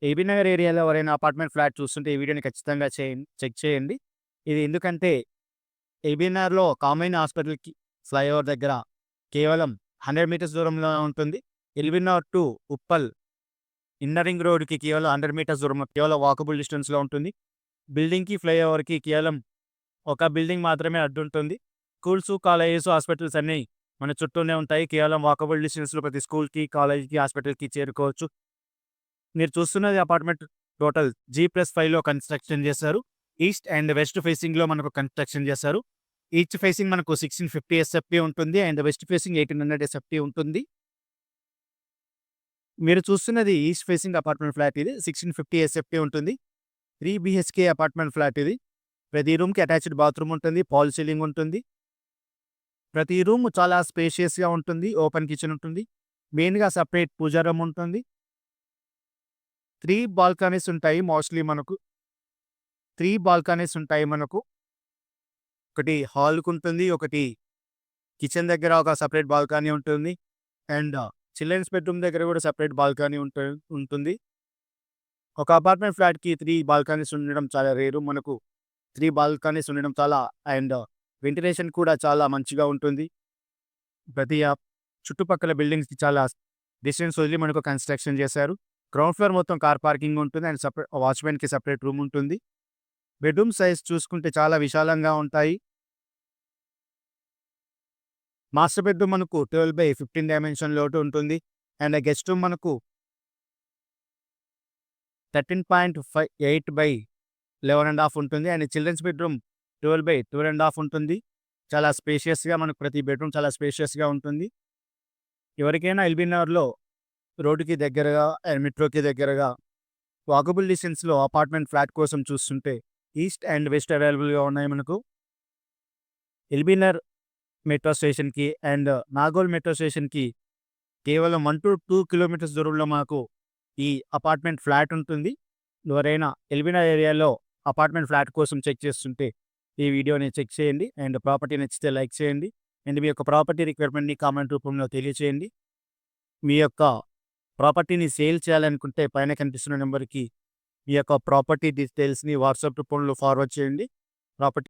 AB Nagar ఏరియాలో ఎవరైనా apartment flat చూస్తుంటే ఈ వీడియోని ఖచ్చితంగా చెక్ చేయండి. ఇది ఎందుకంటే ఏబీ నగర్‌లో కామన్ హాస్పిటల్‌కి ఫ్లైఓవర్ దగ్గర కేవలం 100 మీటర్స్ దూరంలో ఉంటుంది. LB Nagar to Uppal inner ring రోడ్‌కి కేవలం 100 మీటర్స్ దూరంలో కేవలం వాకబుల్ డిస్టెన్స్‌లో ఉంటుంది. బిల్డింగ్‌కి, ఫ్లైఓవర్‌కి కేవలం ఒక బిల్డింగ్ మాత్రమే అడ్డుంటుంది. స్కూల్సు, కాలేజెస్, హాస్పిటల్స్ అన్నీ మన చుట్టూనే ఉంటాయి. కేవలం వాకబుల్ డిస్టెన్స్‌లో ప్రతి స్కూల్‌కి, కాలేజ్‌కి, హాస్పిటల్‌కి చేరుకోవచ్చు. మీరు చూస్తున్నది అపార్ట్మెంట్ టోటల్ G+5లో కన్‌స్ట్రక్షన్ చేశారు. ఈస్ట్ అండ్ వెస్ట్ ఫేసింగ్‌లో మనకు కన్‌స్ట్రక్షన్ చేశారు. ఈస్ట్ ఫేసింగ్ మనకు 1650 ఎస్ఎఫ్టీ ఉంటుంది. అండ్ వెస్ట్ ఫేసింగ్ 1800 ఎస్ఎఫ్టీ ఉంటుంది. మీరు చూస్తున్నది ఈస్ట్ ఫేసింగ్ అపార్ట్మెంట్ ఫ్లాట్ ఇది. 1650 ఎస్ఎఫ్టీ ఉంటుంది. 3 బీహెచ్‌కే అపార్ట్మెంట్ ఫ్లాట్ ఇది. ప్రతి రూమ్‌కి అటాచ్డ్ బాత్రూమ్ ఉంటుంది. ఫాల్ సీలింగ్ ఉంటుంది. ప్రతి రూమ్ చాలా స్పేషియస్‌గా ఉంటుంది. ఓపెన్ కిచెన్ ఉంటుంది. మెయిన్‌గా సెపరేట్ పూజా రూమ్ ఉంటుంది. 3 బాల్కనీస్ ఉంటాయి మోస్ట్‌లీ మనకు. 3 బాల్కనీస్ ఉంటాయి మనకు. ఒకటి హాల్‌కుంటుంది. ఒకటి కిచెన్ దగ్గర ఒక సెపరేట్ బాల్కనీ ఉంటుంది. అండ్ చిల్డ్రన్స్ బెడ్‌రూమ్ దగ్గర కూడా సెపరేట్ బాల్కనీ ఉంటుంది. ఒక అపార్ట్మెంట్ ఫ్లాట్‌కి 3 బాల్కనీస్ ఉండడం చాలా రేరు. మనకు 3 బాల్కనీస్ ఉండడం చాలా అండ్ వెంటిలేషన్ కూడా చాలా మంచిగా ఉంటుంది. ప్రతి చుట్టుపక్కల బిల్డింగ్స్‌కి చాలా డిస్టెన్స్ వదిలి మనకు కన్‌స్ట్రక్షన్ చేశారు. గ్రౌండ్ ఫ్లోర్ మొత్తం కార్ పార్కింగ్ ఉంటుంది. అండ్ వాచ్‌మెన్‌కి సెపరేట్ రూమ్ ఉంటుంది. బెడ్‌రూమ్ సైజ్ చూసుకుంటే చాలా విశాలంగా ఉంటాయి. మాస్టర్ బెడ్‌రూమ్ మనకు 12/15 డైమెన్షన్‌లో ఉంటుంది. అండ్ గెస్ట్ రూమ్ మనకు 13.8/11.5 ఉంటుంది. అండ్ చిల్డ్రన్స్ బెడ్‌రూమ్ 12/12.5 ఉంటుంది. చాలా స్పేషియస్‌గా మనకు ప్రతి బెడ్‌రూమ్ చాలా స్పేషియస్‌గా ఉంటుంది. ఎవరికైనా ఎల్బీనగర్‌లో రోడ్డుకి దగ్గరగా అండ్ మెట్రోకి దగ్గరగా వాకబుల్ డిస్టెన్స్‌లో అపార్ట్మెంట్ ఫ్లాట్ కోసం చూస్తుంటే ఈస్ట్ అండ్ వెస్ట్ అవైలబుల్‌గా ఉన్నాయి మనకు. ఎల్బీనగర్ మెట్రో స్టేషన్‌కి అండ్ నాగోల్ మెట్రో స్టేషన్‌కి కేవలం 1-2 కిలోమీటర్స్ దూరంలో మాకు ఈ అపార్ట్మెంట్ ఫ్లాట్ ఉంటుంది. ఎవరైనా ఎల్బీనగర్ ఏరియాలో అపార్ట్మెంట్ ఫ్లాట్ కోసం చెక్ చేస్తుంటే ఈ వీడియోని చెక్ చేయండి. అండ్ ప్రాపర్టీ నచ్చితే లైక్ చేయండి. అండ్ మీ యొక్క ప్రాపర్టీ రిక్వైర్మెంట్‌ని కామెంట్ రూపంలో తెలియచేయండి. మీ యొక్క ప్రాపర్టీని సేల్ చేయాలనుకుంటే పైన కనిపిస్తున్న నంబర్‌కి మీ యొక్క ప్రాపర్టీ డీటెయిల్స్‌ని వాట్సాప్ రూపంలో ఫార్వర్డ్ చేయండి. ప్రాపర్టీ